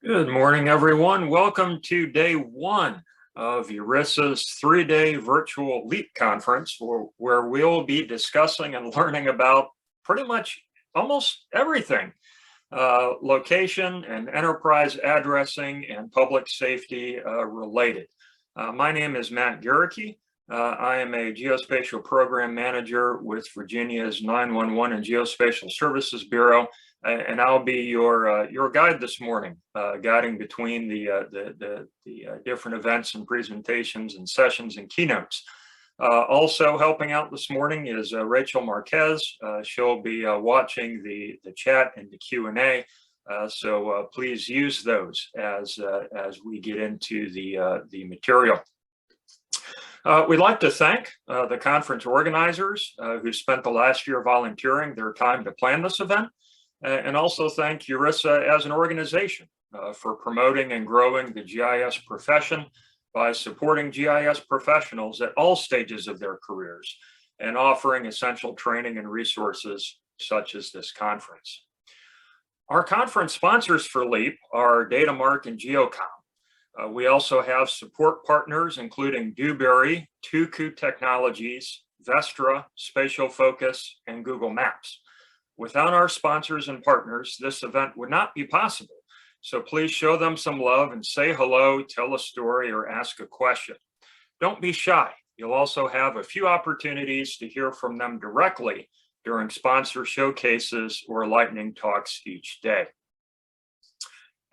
Good morning, everyone. Welcome to day one of URISA's three-day virtual LEAP conference, where we'll be discussing and learning about pretty much almost everything, location and enterprise addressing and public safety related. My name is Matt Garricky. I am a Geospatial Program Manager with Virginia's 911 and Geospatial Services Bureau, and I'll be your guide this morning, guiding between the different events and presentations and sessions and keynotes. Also helping out this morning is Rachel Marquez. She'll be watching the chat and the Q&A, so please use those as we get into the material. We'd like to thank the conference organizers who spent the last year volunteering their time to plan this event, and also thank URISA as an organization for promoting and growing the GIS profession by supporting GIS professionals at all stages of their careers and offering essential training and resources such as this conference. Our conference sponsors for LEAP are Datamark and GEOCOMM. We also have support partners including Dewberry, Tuku Technologies, Vestra, Spatial Focus, and Google Maps. Without our sponsors and partners, this event would not be possible. So please show them some love and say hello, tell a story, or ask a question. Don't be shy. You'll also have a few opportunities to hear from them directly during sponsor showcases or lightning talks each day.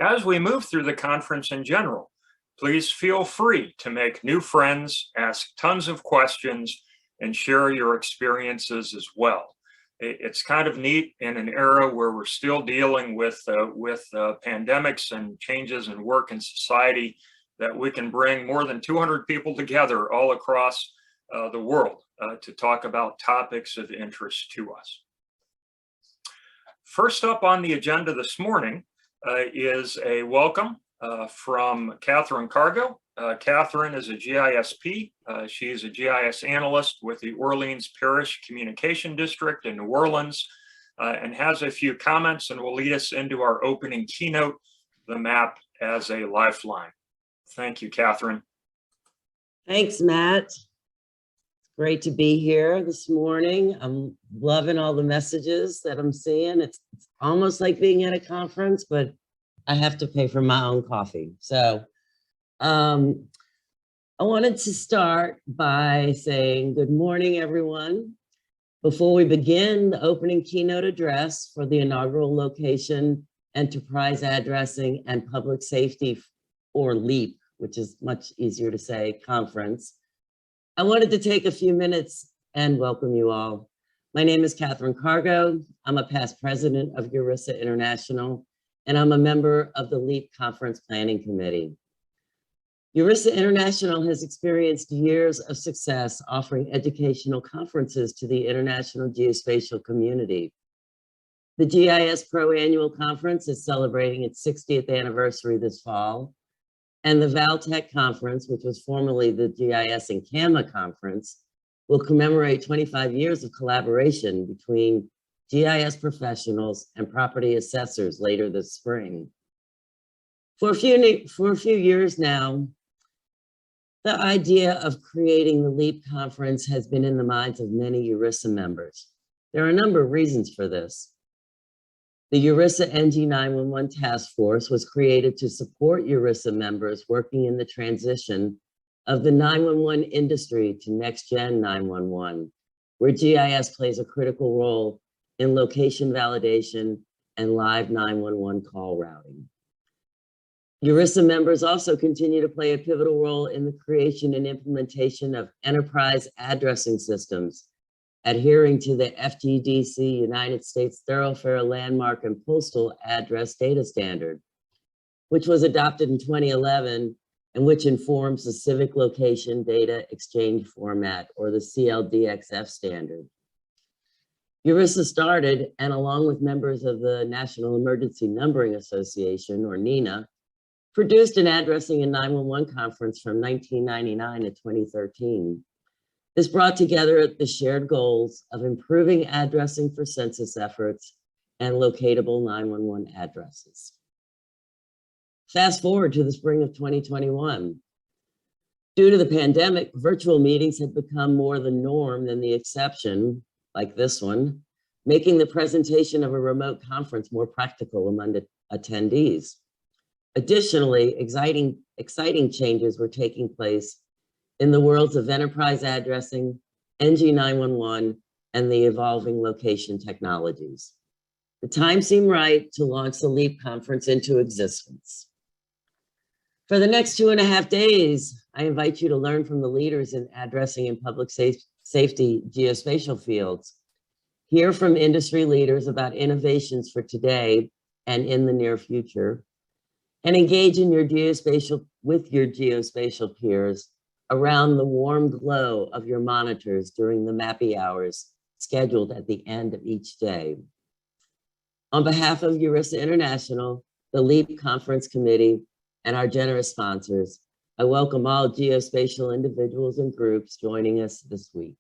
As we move through the conference in general, please feel free to make new friends, ask tons of questions, and share your experiences as well. It's kind of neat in an era where we're still dealing with pandemics and changes in work and society that we can bring more than 200 people together all across the world to talk about topics of interest to us. First up on the agenda this morning is a welcome from Kathrine Cargo. Kathrine is a GISP. She's a GIS analyst with the Orleans Parish Communication District in New Orleans, and has a few comments and will lead us into our opening keynote, The Map as a Lifeline. Thank you, Kathrine. Thanks, Matt. Great to be here this morning. I'm loving all the messages that I'm seeing. It's almost like being at a conference, but I have to pay for my own coffee. So I wanted to start by saying good morning, everyone. Before we begin the opening keynote address for the inaugural Location, Enterprise Addressing, and Public Safety, or LEAP, which is much easier to say, conference, I wanted to take a few minutes and welcome you all. My name is Kathrine Cargo. I'm a past president of URISA International, and I'm a member of the LEAP Conference Planning Committee. URISA International has experienced years of success offering educational conferences to the international geospatial community. The GIS Pro Annual Conference is celebrating its 60th anniversary this fall, and the Valtech Conference, which was formerly the GIS and CAMA Conference, will commemorate 25 years of collaboration between GIS professionals and property assessors later this spring. For a few years now, the idea of creating the LEAP conference has been in the minds of many URISA members. There are a number of reasons for this. The URISA NG 911 Task Force was created to support URISA members working in the transition of the 911 industry to next-gen 911, where GIS plays a critical role in location validation and live 911 call routing. URISA members also continue to play a pivotal role in the creation and implementation of enterprise addressing systems, adhering to the FGDC United States Thoroughfare Landmark and Postal Address Data Standard, which was adopted in 2011 and which informs the Civic Location Data Exchange Format, or the CLDXF standard. URISA started, and along with members of the National Emergency Numbering Association, or NENA, produced an addressing and 911 conference from 1999 to 2013. This brought together the shared goals of improving addressing for census efforts and locatable 911 addresses. Fast forward to the spring of 2021. Due to the pandemic, virtual meetings had become more the norm than the exception, like this one, making the presentation of a remote conference more practical among the attendees. Additionally, exciting changes were taking place in the worlds of enterprise addressing, NG911, and the evolving location technologies. The time seemed right to launch the LEAP conference into existence. For the next 2.5 days, I invite you to learn from the leaders in addressing and public safety geospatial fields, hear from industry leaders about innovations for today and in the near future, and engage in with your geospatial peers around the warm glow of your monitors during the MAPI hours scheduled at the end of each day. On behalf of URISA International, the LEAP Conference Committee, and our generous sponsors, I welcome all geospatial individuals and groups joining us this week.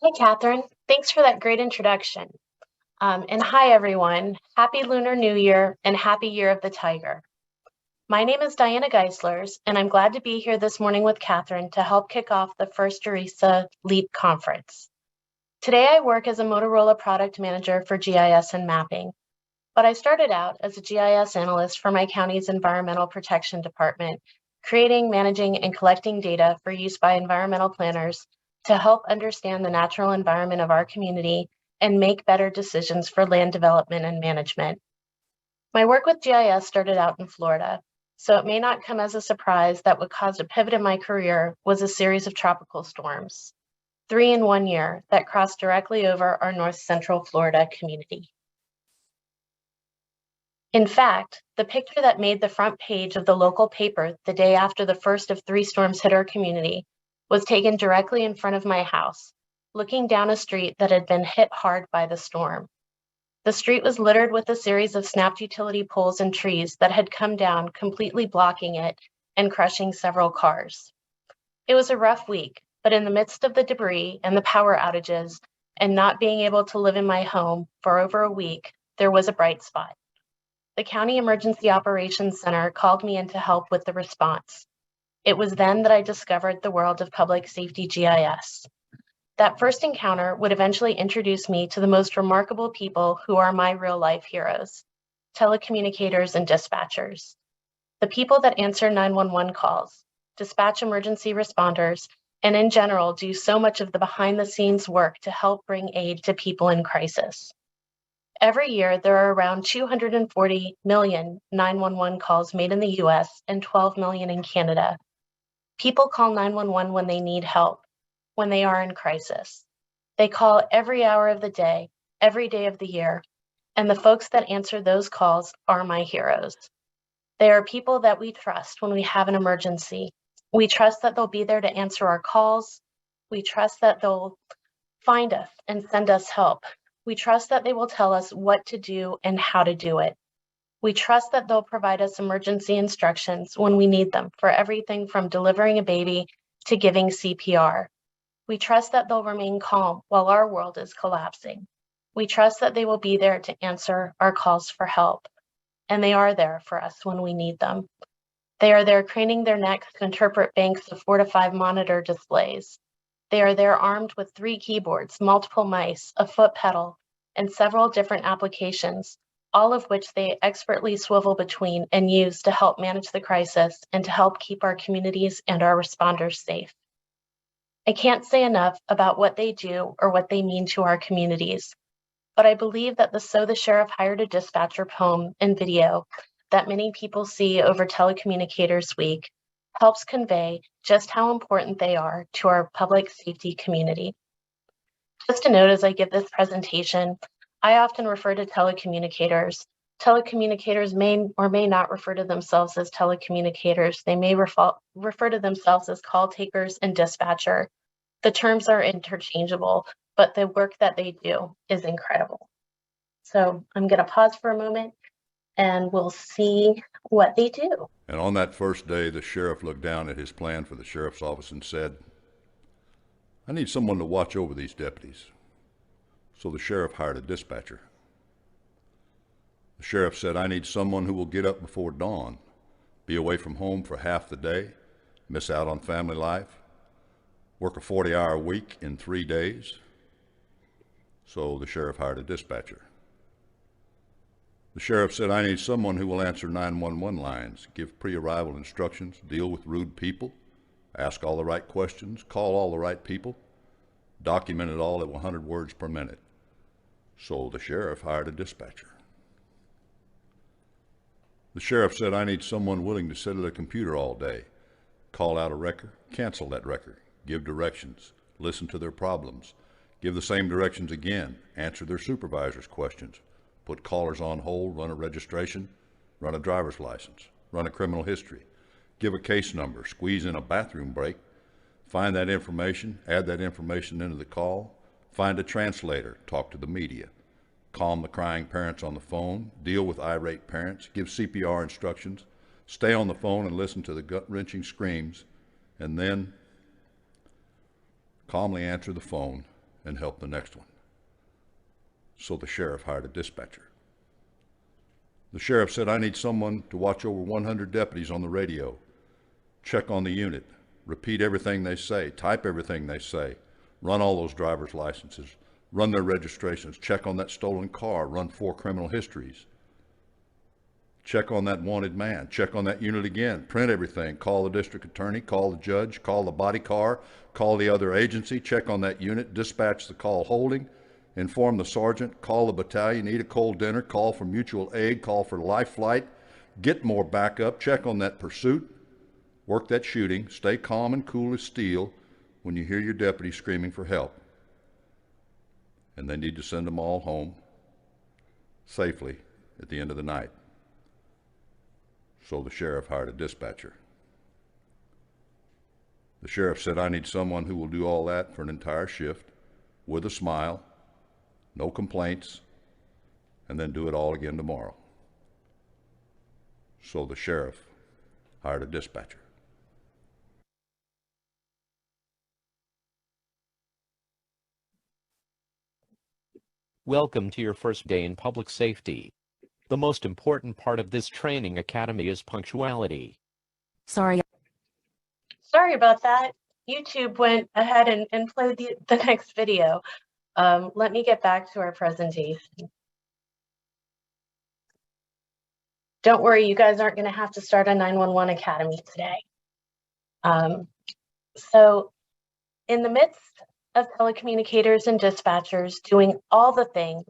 Hey, Kathrine. Thanks for that great introduction. And hi, everyone. Happy Lunar New Year and Happy Year of the Tiger. My name is Diana Gijselaers, and I'm glad to be here this morning with Kathrine to help kick off the first URISA LEAP conference. Today, I work as a Motorola product manager for GIS and mapping, but I started out as a GIS analyst for my county's environmental protection department, creating, managing, and collecting data for use by environmental planners to help understand the natural environment of our community and make better decisions for land development and management. My work with GIS started out in Florida, so it may not come as a surprise that what caused a pivot in my career was a series of tropical storms, 3 in 1 year, that crossed directly over our north central Florida community. In fact, the picture that made the front page of the local paper the day after the first of 3 storms hit our community was taken directly in front of my house, looking down a street that had been hit hard by the storm. The street was littered with a series of snapped utility poles and trees that had come down, completely blocking it and crushing several cars. It was a rough week, but in the midst of the debris and the power outages and not being able to live in my home for over a week, there was a bright spot. The County Emergency Operations Center called me in to help with the response. It was then that I discovered the world of public safety GIS. That first encounter would eventually introduce me to the most remarkable people who are my real-life heroes, telecommunicators and dispatchers. The people that answer 911 calls, dispatch emergency responders, and in general do so much of the behind-the-scenes work to help bring aid to people in crisis. Every year, there are around 240 million 911 calls made in the US and 12 million in Canada. People call 911 when they need help, when they are in crisis. They call every hour of the day, every day of the year, and the folks that answer those calls are my heroes. They are people that we trust when we have an emergency. We trust that they'll be there to answer our calls. We trust that they'll find us and send us help. We trust that they will tell us what to do and how to do it. We trust that they'll provide us emergency instructions when we need them for everything from delivering a baby to giving CPR. We trust that they'll remain calm while our world is collapsing. We trust that they will be there to answer our calls for help. And they are there for us when we need them. They are there craning their necks to interpret banks of 4 to 5 monitor displays. They are there armed with 3 keyboards, multiple mice, a foot pedal, and several different applications, all of which they expertly swivel between and use to help manage the crisis and to help keep our communities and our responders safe. I can't say enough about what they do or what they mean to our communities, but I believe that the So the Sheriff Hired a Dispatcher poem and video that many people see over Telecommunicators Week helps convey just how important they are to our public safety community. Just a note as I give this presentation, I often refer to telecommunicators. Telecommunicators may or may not refer to themselves as telecommunicators. They may refer to themselves as call takers and dispatcher. The terms are interchangeable, but the work that they do is incredible. So I'm going to pause for a moment and we'll see what they do. And on that first day, the sheriff looked down at his plan for the sheriff's office and said, I need someone to watch over these deputies. So the sheriff hired a dispatcher. The sheriff said, I need someone who will get up before dawn, be away from home for half the day, miss out on family life, work a 40-hour week in 3 days. So the sheriff hired a dispatcher. The sheriff said, I need someone who will answer 911 lines, give pre-arrival instructions, deal with rude people, ask all the right questions, call all the right people, document it all at 100 words per minute. So the sheriff hired a dispatcher. The sheriff said, I need someone willing to sit at a computer all day, call out a record, cancel that record, give directions, listen to their problems, give the same directions again, answer their supervisor's questions, put callers on hold, run a registration, run a driver's license, run a criminal history, give a case number, squeeze in a bathroom break, find that information, add that information into the call, find a translator, talk to the media, calm the crying parents on the phone, deal with irate parents, give CPR instructions, stay on the phone and listen to the gut-wrenching screams, and then calmly answer the phone and help the next one. So the sheriff hired a dispatcher. The sheriff said, I need someone to watch over 100 deputies on the radio, check on the unit, repeat everything they say, type everything they say, run all those driver's licenses, run their registrations, check on that stolen car, run 4 criminal histories, check on that wanted man, check on that unit again, print everything, call the district attorney, call the judge, call the body car, call the other agency, check on that unit, dispatch the call holding, inform the sergeant, call the battalion, eat a cold dinner, call for mutual aid, call for Lifeline, get more backup, check on that pursuit, work that shooting, stay calm and cool as steel when you hear your deputy screaming for help. And they need to send them all home safely at the end of the night. So the sheriff hired a dispatcher. The sheriff said, I need someone who will do all that for an entire shift with a smile, no complaints, and then do it all again tomorrow. So the sheriff hired a dispatcher. Welcome to your first day in public safety. The most important part of this training academy is punctuality. Sorry about that. YouTube went ahead and played the next video. Let me get back to our presentation. Don't worry, you guys aren't going to have to start a 911 academy today. So in the midst of telecommunicators and dispatchers doing all the things,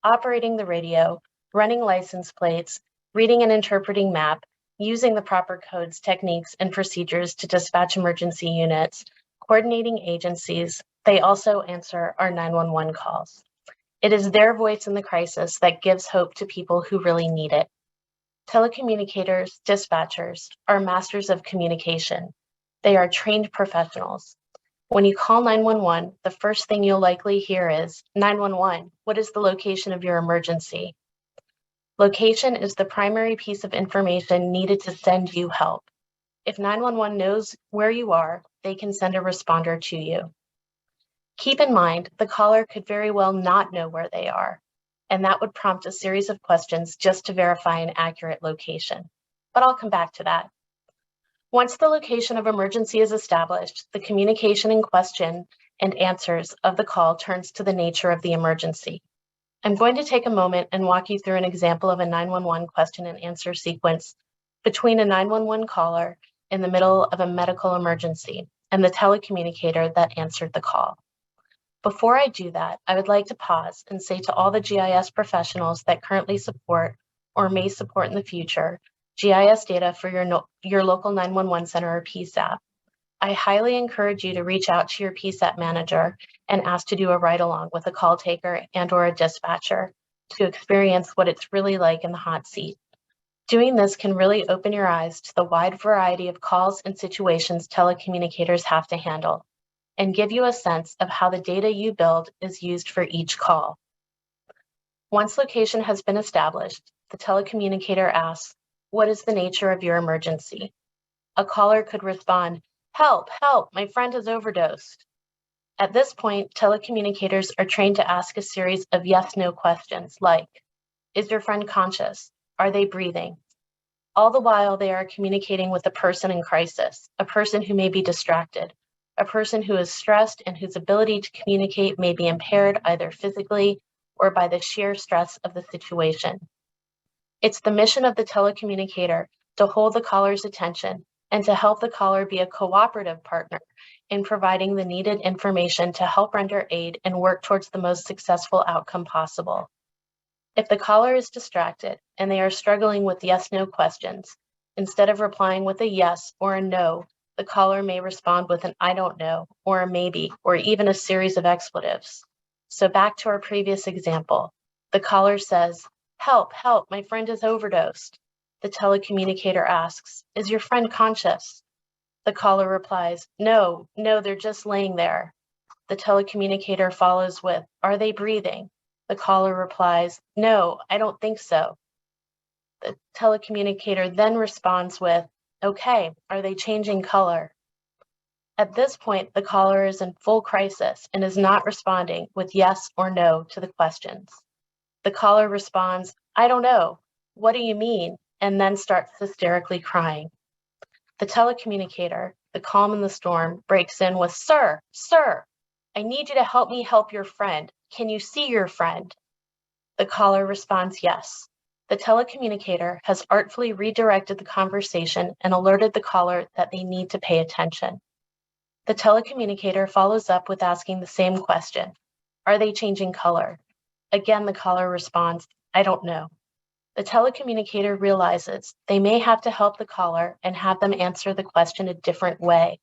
operating the radio, running license plates, reading and interpreting map, using the proper codes, techniques, and procedures to dispatch emergency units, coordinating agencies, they also answer our 911 calls. It is their voice in the crisis that gives hope to people who really need it. Telecommunicators, dispatchers are masters of communication. They are trained professionals. When you call 911, the first thing you'll likely hear is, 911, what is the location of your emergency? Location is the primary piece of information needed to send you help. If 911 knows where you are, they can send a responder to you. Keep in mind, the caller could very well not know where they are, and that would prompt a series of questions just to verify an accurate location. But I'll come back to that. Once the location of emergency is established, the communication in question and answers of the call turns to the nature of the emergency. I'm going to take a moment and walk you through an example of a 911 question and answer sequence between a 911 caller in the middle of a medical emergency and the telecommunicator that answered the call. Before I do that, I would like to pause and say to all the GIS professionals that currently support or may support in the future GIS data for your local 911 center or PSAP. I highly encourage you to reach out to your PSAP manager and ask to do a ride-along with a call taker and/or a dispatcher to experience what it's really like in the hot seat. Doing this can really open your eyes to the wide variety of calls and situations telecommunicators have to handle, and give you a sense of how the data you build is used for each call. Once location has been established, the telecommunicator asks, what is the nature of your emergency? A caller could respond, help, help, my friend has overdosed. At this point, telecommunicators are trained to ask a series of yes/no questions like, is your friend conscious? Are they breathing? All the while, they are communicating with a person in crisis, a person who may be distracted, a person who is stressed and whose ability to communicate may be impaired either physically or by the sheer stress of the situation. It's the mission of the telecommunicator to hold the caller's attention and to help the caller be a cooperative partner in providing the needed information to help render aid and work towards the most successful outcome possible. If the caller is distracted and they are struggling with yes/no questions, instead of replying with a yes or a no, the caller may respond with an I don't know, or a maybe, or even a series of expletives. So back to our previous example, the caller says, help, help, my friend is overdosed. The telecommunicator asks, is your friend conscious? The caller replies, no, they're just laying there. The telecommunicator follows with, are they breathing? The caller replies, no, I don't think so. The telecommunicator then responds with, okay, are they changing color? At this point, the caller is in full crisis and is not responding with yes or no to the questions. The caller responds, I don't know, what do you mean? And then starts hysterically crying. The telecommunicator, the calm in the storm, breaks in with, sir, I need you to help me help your friend. Can you see your friend? The caller responds, yes. The telecommunicator has artfully redirected the conversation and alerted the caller that they need to pay attention. The telecommunicator follows up with asking the same question. Are they changing color? Again, the caller responds, I don't know. The telecommunicator realizes they may have to help the caller and have them answer the question a different way.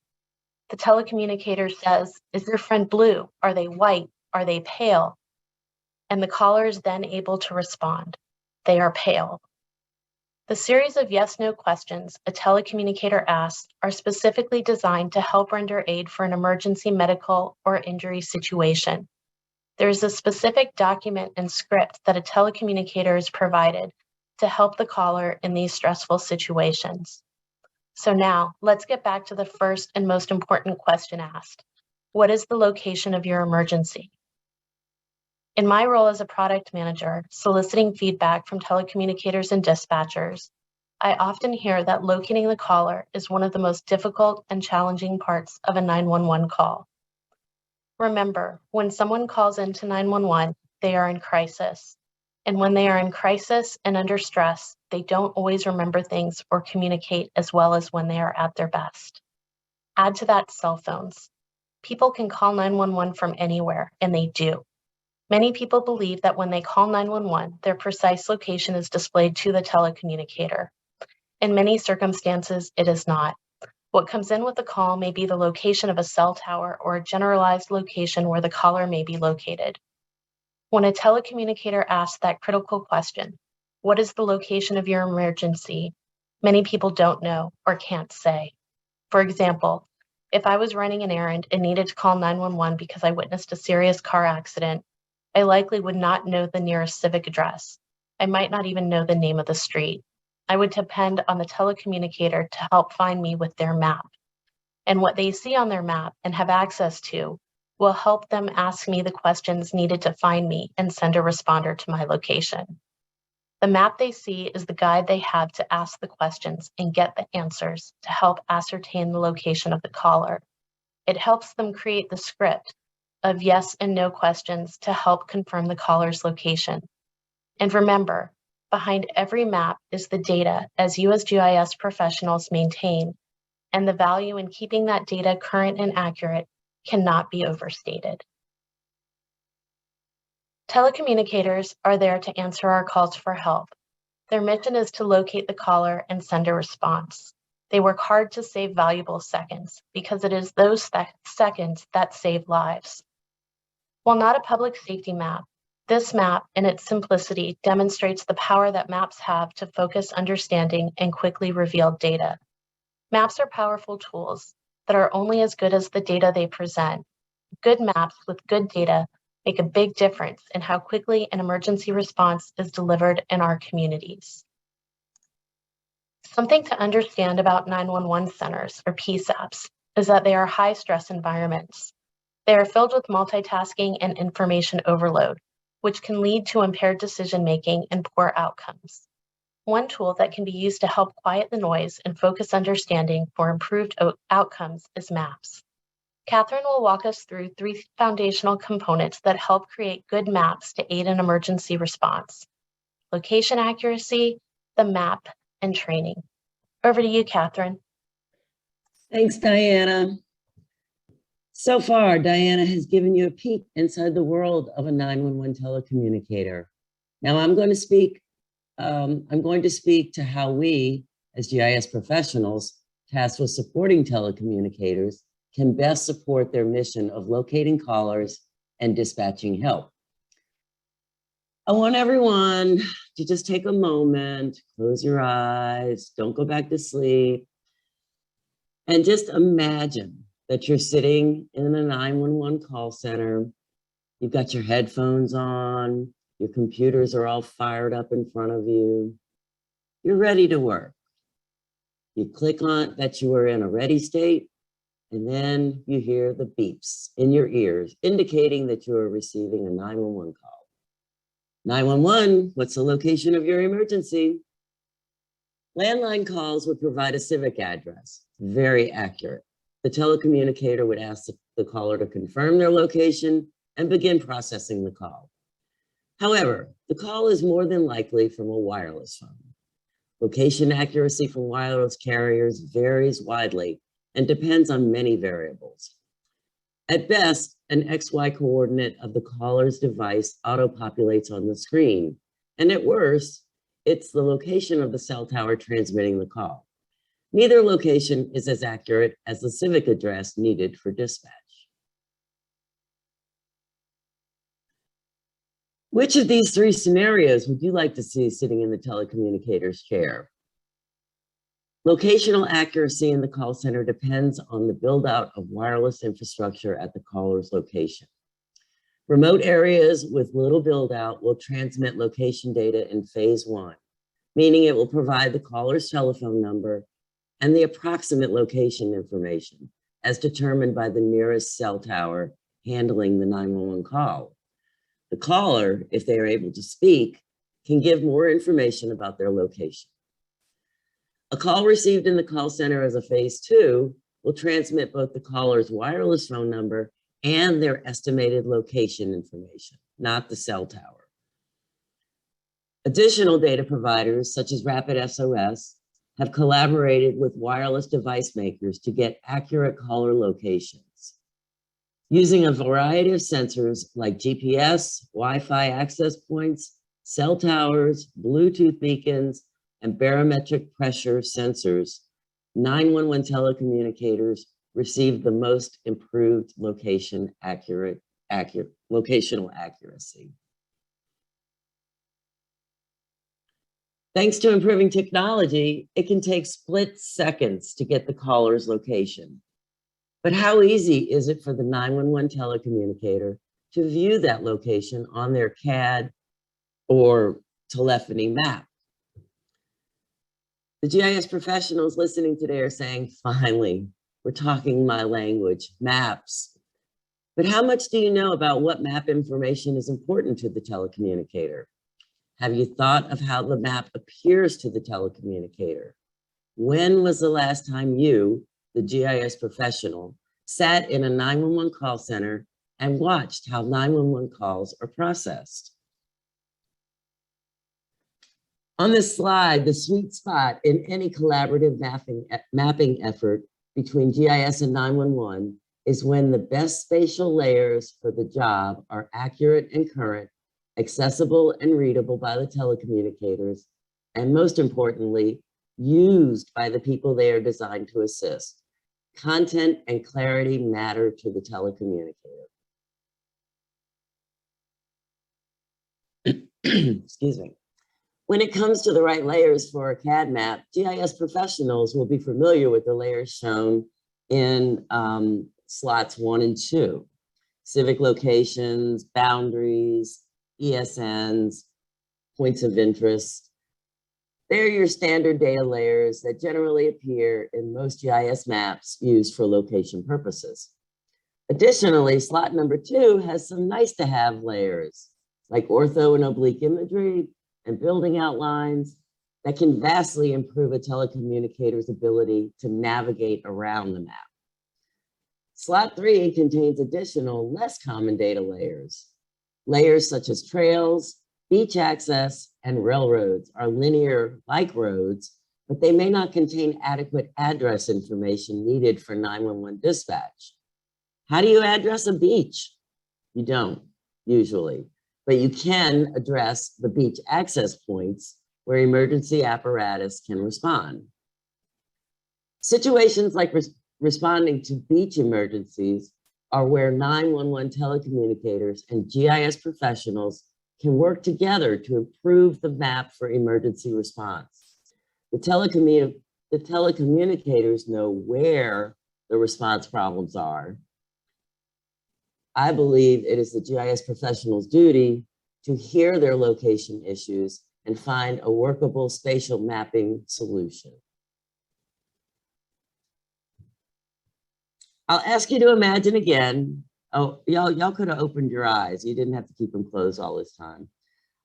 The telecommunicator says, is your friend blue? Are they white? Are they pale? And the caller is then able to respond. They are pale. The series of yes/no questions a telecommunicator asks are specifically designed to help render aid for an emergency medical or injury situation. There is a specific document and script that a telecommunicator is provided to help the caller in these stressful situations. So now, let's get back to the first and most important question asked. What is the location of your emergency? In my role as a product manager, soliciting feedback from telecommunicators and dispatchers, I often hear that locating the caller is one of the most difficult and challenging parts of a 911 call. Remember, when someone calls into 911, they are in crisis. And when they are in crisis and under stress, they don't always remember things or communicate as well as when they are at their best. Add to that cell phones. People can call 911 from anywhere, and they do. Many people believe that when they call 911, their precise location is displayed to the telecommunicator. In many circumstances, it is not. What comes in with the call may be the location of a cell tower or a generalized location where the caller may be located. When a telecommunicator asks that critical question, what is the location of your emergency? Many people don't know or can't say. For example, if I was running an errand and needed to call 911 because I witnessed a serious car accident, I likely would not know the nearest civic address. I might not even know the name of the street. I would depend on the telecommunicator to help find me with their map. And what they see on their map and have access to will help them ask me the questions needed to find me and send a responder to my location. The map they see is the guide they have to ask the questions and get the answers to help ascertain the location of the caller. It helps them create the script of yes and no questions to help confirm the caller's location. And remember, behind every map is the data as you as GIS professionals maintain, and the value in keeping that data current and accurate cannot be overstated. Telecommunicators are there to answer our calls for help. Their mission is to locate the caller and send a response. They work hard to save valuable seconds because it is those seconds that save lives. While not a public safety map, this map in its simplicity demonstrates the power that maps have to focus understanding and quickly reveal data. Maps are powerful tools that are only as good as the data they present. Good maps with good data make a big difference in how quickly an emergency response is delivered in our communities. Something to understand about 911 centers, or PSAPs, is that they are high-stress environments. They are filled with multitasking and information overload, which can lead to impaired decision-making and poor outcomes. One tool that can be used to help quiet the noise and focus understanding for improved outcomes is maps. Kathrine will walk us through 3 foundational components that help create good maps to aid in emergency response: location accuracy, the map, and training. Over to you, Kathrine. Thanks, Diana. So far, Diana has given you a peek inside the world of a 911 telecommunicator. Now I'm going to speak to how we, as GIS professionals tasked with supporting telecommunicators, can best support their mission of locating callers and dispatching help. I want everyone to just take a moment, close your eyes, don't go back to sleep, and just imagine that you're sitting in a 911 call center. You've got your headphones on, your computers are all fired up in front of you. You're ready to work. You click on that you are in a ready state, and then you hear the beeps in your ears, indicating that you are receiving a 911 call. 911, what's the location of your emergency? Landline calls would provide a civic address, very accurate. The telecommunicator would ask the caller to confirm their location and begin processing the call. However, the call is more than likely from a wireless phone. Location accuracy from wireless carriers varies widely and depends on many variables. At best, an XY coordinate of the caller's device auto-populates on the screen, and at worst, it's the location of the cell tower transmitting the call. Neither location is as accurate as the civic address needed for dispatch. Which of these 3 scenarios would you like to see sitting in the telecommunicator's chair? Locational accuracy in the call center depends on the build out of wireless infrastructure at the caller's location. Remote areas with little build out will transmit location data in phase 1, meaning it will provide the caller's telephone number and the approximate location information as determined by the nearest cell tower handling the 911 call. The caller, if they are able to speak, can give more information about their location. A call received in the call center as a phase 2 will transmit both the caller's wireless phone number and their estimated location information, not the cell tower. Additional data providers, such as Rapid SOS, have collaborated with wireless device makers to get accurate caller locations. Using a variety of sensors like GPS, Wi-Fi access points, cell towers, Bluetooth beacons, and barometric pressure sensors, 911 telecommunicators receive the most improved locational accuracy. Thanks to improving technology, it can take split seconds to get the caller's location. But how easy is it for the 911 telecommunicator to view that location on their CAD or telephony map? The GIS professionals listening today are saying, finally, we're talking my language, maps. But how much do you know about what map information is important to the telecommunicator? Have you thought of how the map appears to the telecommunicator? When was the last time you, the GIS professional, sat in a 911 call center and watched how 911 calls are processed? On this slide, the sweet spot in any collaborative mapping effort between GIS and 911 is when the best spatial layers for the job are accurate and current, accessible and readable by the telecommunicators, and most importantly, used by the people they are designed to assist. Content and clarity matter to the telecommunicator. Excuse me. When it comes to the right layers for a CAD map, GIS professionals will be familiar with the layers shown in slots 1 and 2. Civic locations, boundaries, ESNs, points of interest. They're your standard data layers that generally appear in most GIS maps used for location purposes. Additionally, slot number 2 has some nice to have layers like ortho and oblique imagery and building outlines that can vastly improve a telecommunicator's ability to navigate around the map. Slot 3 contains additional, less common data layers. Layers such as trails, beach access, and railroads are linear like roads, but they may not contain adequate address information needed for 911 dispatch. How do you address a beach? You don't, usually, but you can address the beach access points where emergency apparatus can respond. Situations like responding to beach emergencies are where 911 telecommunicators and GIS professionals can work together to improve the map for emergency response. The telecommunicators know where the response problems are. I believe it is the GIS professional's duty to hear their location issues and find a workable spatial mapping solution. I'll ask you to imagine again. Oh, y'all could have opened your eyes. You didn't have to keep them closed all this time.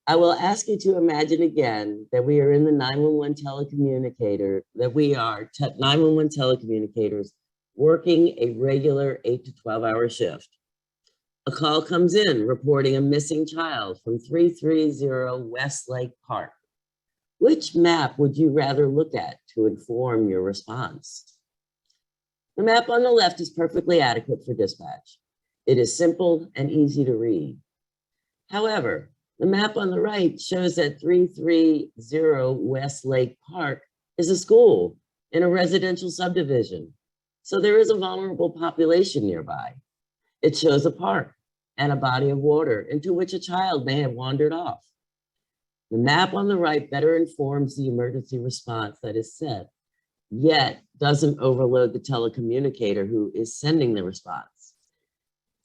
I will ask you to imagine again that we are in the 911 telecommunicator, that we are 911 telecommunicators working a regular 8 to 12-hour shift. A call comes in reporting a missing child from 330 Westlake Park. Which map would you rather look at to inform your response? The map on the left is perfectly adequate for dispatch. It is simple and easy to read. However, the map on the right shows that 330 Westlake Park is a school in a residential subdivision. So there is a vulnerable population nearby. It shows a park and a body of water into which a child may have wandered off. The map on the right better informs the emergency response that is set, yet doesn't overload the telecommunicator who is sending the response.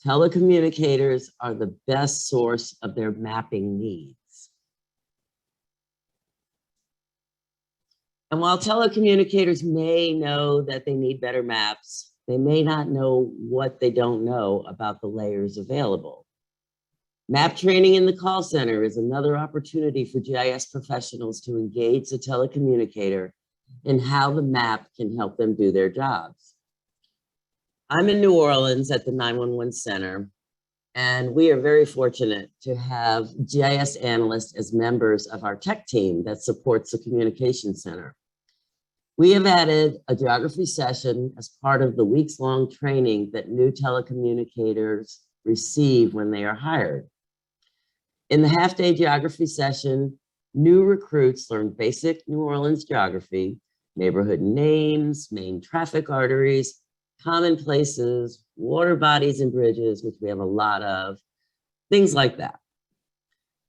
Telecommunicators are the best source of their mapping needs. And while telecommunicators may know that they need better maps, they may not know what they don't know about the layers available. Map training in the call center is another opportunity for GIS professionals to engage the telecommunicator in how the map can help them do their jobs. I'm in New Orleans at the 911 Center, and we are very fortunate to have GIS analysts as members of our tech team that supports the communication center. We have added a geography session as part of the weeks-long training that new telecommunicators receive when they are hired. In the half-day geography session, new recruits learn basic New Orleans geography, neighborhood names, main traffic arteries, common places, water bodies and bridges, which we have a lot of, things like that.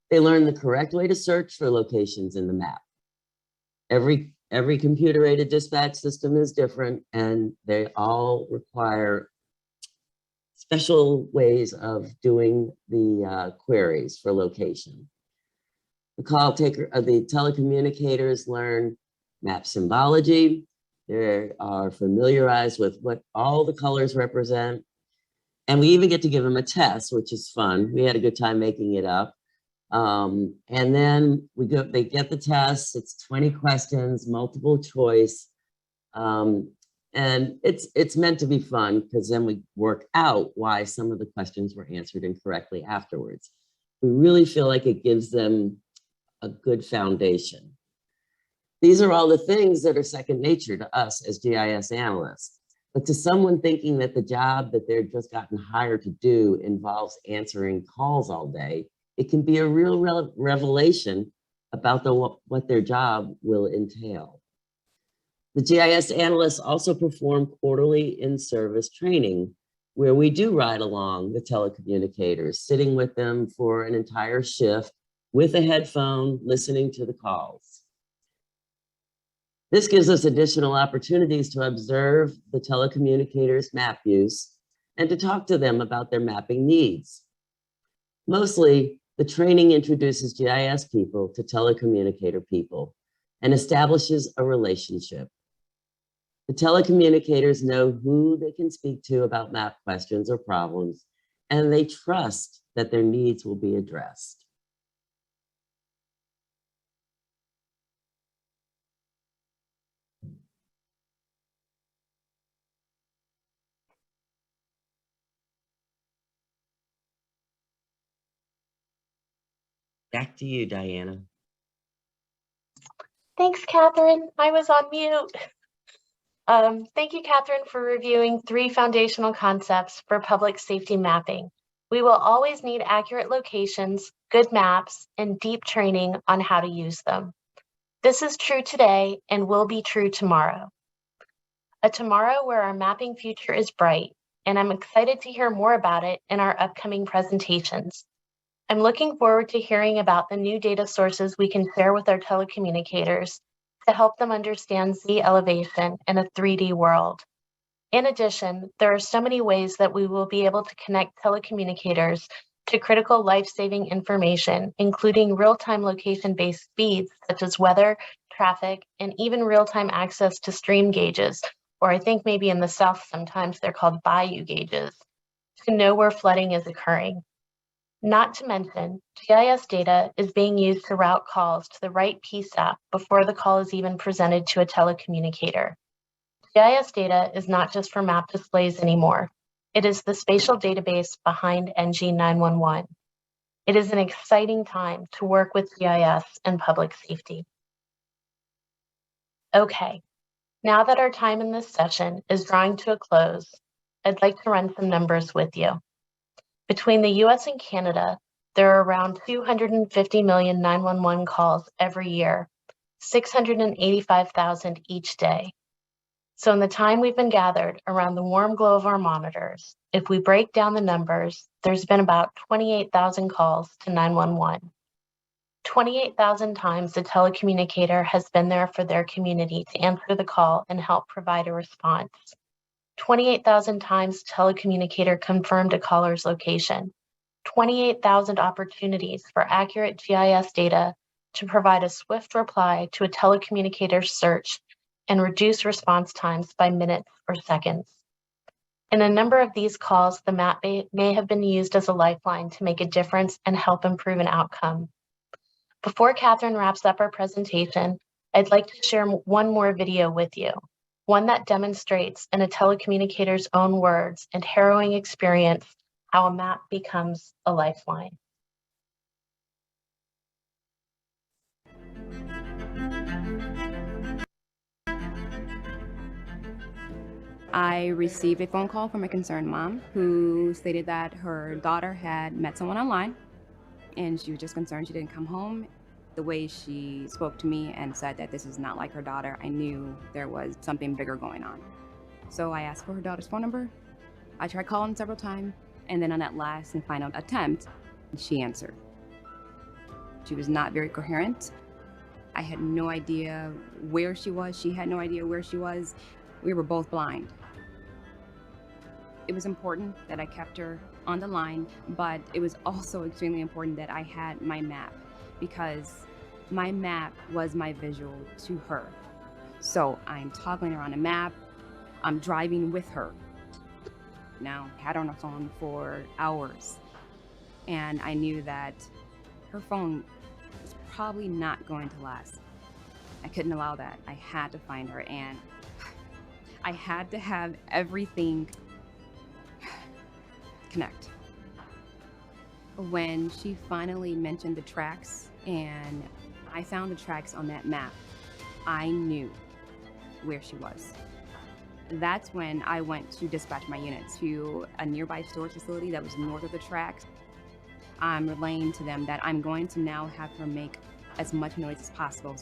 They learn the correct way to search for locations in the map. Every computer-aided dispatch system is different, and they all require special ways of doing the queries for location. The telecommunicators learn map symbology. They are familiarized with what all the colors represent. And we even get to give them a test, which is fun. We had a good time making it up. And then they get the test. It's 20 questions, multiple choice. And it's meant to be fun because then we work out why some of the questions were answered incorrectly afterwards. We really feel like it gives them a good foundation. These are all the things that are second nature to us as GIS analysts. But to someone thinking that the job that they're just gotten hired to do involves answering calls all day, it can be a real revelation about what their job will entail. The GIS analysts also perform quarterly in-service training, where we do ride along the telecommunicators, sitting with them for an entire shift with a headphone, listening to the calls. This gives us additional opportunities to observe the telecommunicators' map use and to talk to them about their mapping needs. Mostly, the training introduces GIS people to telecommunicator people and establishes a relationship. The telecommunicators know who they can speak to about map questions or problems, and they trust that their needs will be addressed. Back to you, Diana. Thanks, Kathrine. I was on mute. Thank you, Kathrine, for reviewing 3 foundational concepts for public safety mapping. We will always need accurate locations, good maps, and deep training on how to use them. This is true today and will be true tomorrow. A tomorrow where our mapping future is bright, and I'm excited to hear more about it in our upcoming presentations. I'm looking forward to hearing about the new data sources we can share with our telecommunicators to help them understand Z elevation in a 3D world. In addition, there are so many ways that we will be able to connect telecommunicators to critical life-saving information, including real-time location-based feeds such as weather, traffic, and even real-time access to stream gauges, or I think maybe in the South sometimes they're called bayou gauges, to know where flooding is occurring. Not to mention, GIS data is being used to route calls to the right PSAP before the call is even presented to a telecommunicator. GIS data is not just for map displays anymore. It is the spatial database behind NG911. It is an exciting time to work with GIS and public safety. Okay, now that our time in this session is drawing to a close, I'd like to run some numbers with you. Between the US and Canada, there are around 250 million 911 calls every year, 685,000 each day. So in the time we've been gathered around the warm glow of our monitors, if we break down the numbers, there's been about 28,000 calls to 911. 28,000 times the telecommunicator has been there for their community to answer the call and help provide a response. 28,000 times telecommunicator confirmed a caller's location. 28,000 opportunities for accurate GIS data to provide a swift reply to a telecommunicator's search and reduce response times by minutes or seconds. In a number of these calls, the map may have been used as a lifeline to make a difference and help improve an outcome. Before Kathrine wraps up our presentation, I'd like to share one more video with you, one that demonstrates in a telecommunicator's own words and harrowing experience how a map becomes a lifeline. I received a phone call from a concerned mom who stated that her daughter had met someone online and she was just concerned she didn't come home. The way she spoke to me and said that this is not like her daughter, I knew there was something bigger going on. So I asked for her daughter's phone number. I tried calling several times, and then on that last and final attempt, she answered. She was not very coherent. I had no idea where she was. She had no idea where she was. We were both blind. It was important that I kept her on the line, but it was also extremely important that I had my map, because my map was my visual to her. So I'm toggling her on a map, I'm driving with her. Now, I had her on the phone for hours, and I knew that her phone was probably not going to last. I couldn't allow that. I had to find her, and I had to have everything connect. When she finally mentioned the tracks and I found the tracks on that map, I knew where she was. That's when I went to dispatch my unit to a nearby storage facility that was north of the tracks. I'm relaying to them that I'm going to now have her make as much noise as possible.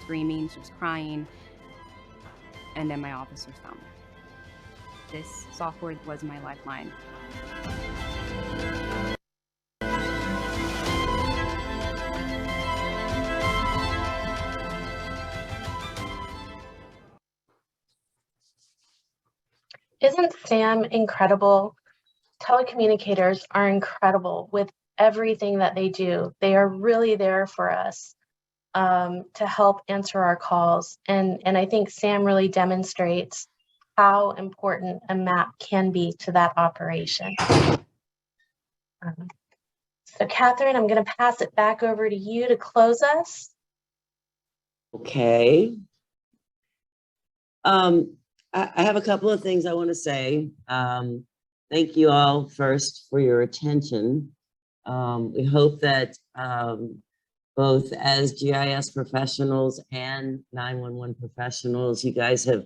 Screaming, she was crying, and then my officers found her. This software was my lifeline. Isn't Sam incredible? Telecommunicators are incredible with everything that they do. They are really there for us. to help answer our calls. And I think Sam really demonstrates how important a map can be to that operation. So Kathrine, I'm going to pass it back over to you to close us. Okay. I have a couple of things I want to say. Thank you all first for your attention. We hope that both as GIS professionals and 911 professionals, you guys have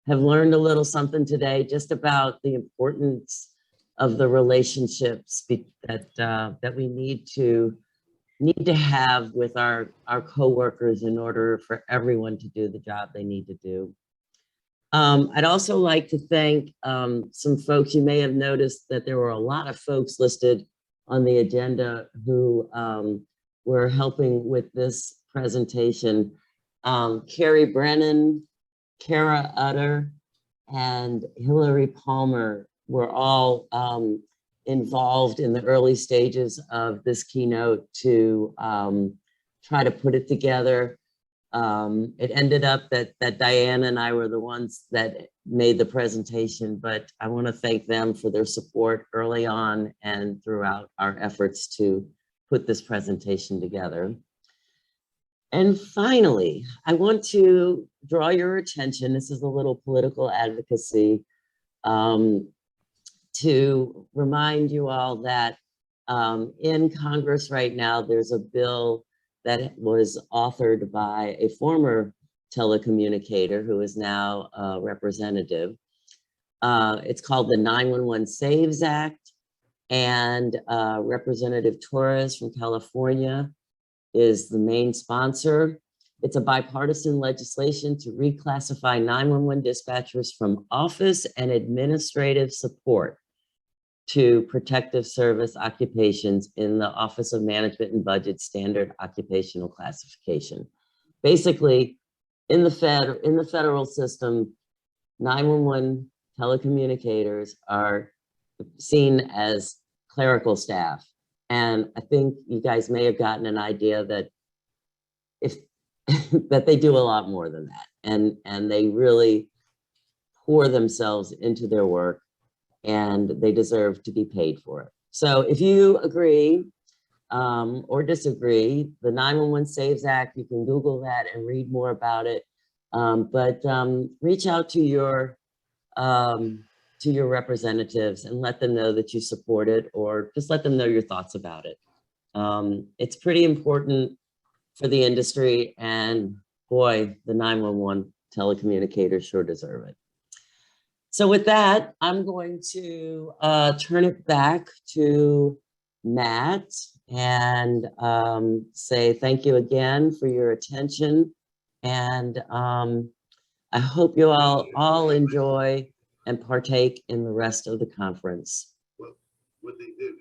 learned a little something today just about the importance of the relationships that we need to have with our coworkers in order for everyone to do the job they need to do. I'd also like to thank some folks. You may have noticed that there were a lot of folks listed on the agenda who were helping with this presentation. Keri, Brennan, Kara Utter, and Hillary Palmer were all involved in the early stages of this keynote to try to put it together. It ended up that Diana and I were the ones that made the presentation, but I want to thank them for their support early on and throughout our efforts to put this presentation together. And finally, I want to draw your attention, this is a little political advocacy, to remind you all that in Congress right now, there's a bill that was authored by a former telecommunicator who is now a representative. It's called the 911 Saves Act, and Representative Torres from California is the main sponsor. It's a bipartisan legislation to reclassify 911 dispatchers from office and administrative support to protective service occupations in the Office of Management and Budget Standard Occupational Classification. Basically, in the federal system, 911 telecommunicators are seen as clerical staff. And I think you guys may have gotten an idea that that they do a lot more than that. And they really pour themselves into their work, and they deserve to be paid for it. So if you agree or disagree, the 911 Saves Act, you can Google that and read more about it. But reach out to your representatives and let them know that you support it, or just let them know your thoughts about it. It's pretty important for the industry, and boy, the 911 telecommunicators sure deserve it. So with that, I'm going to turn it back to Matt and say thank you again for your attention. And I hope you all enjoy and partake in the rest of the conference. What they do.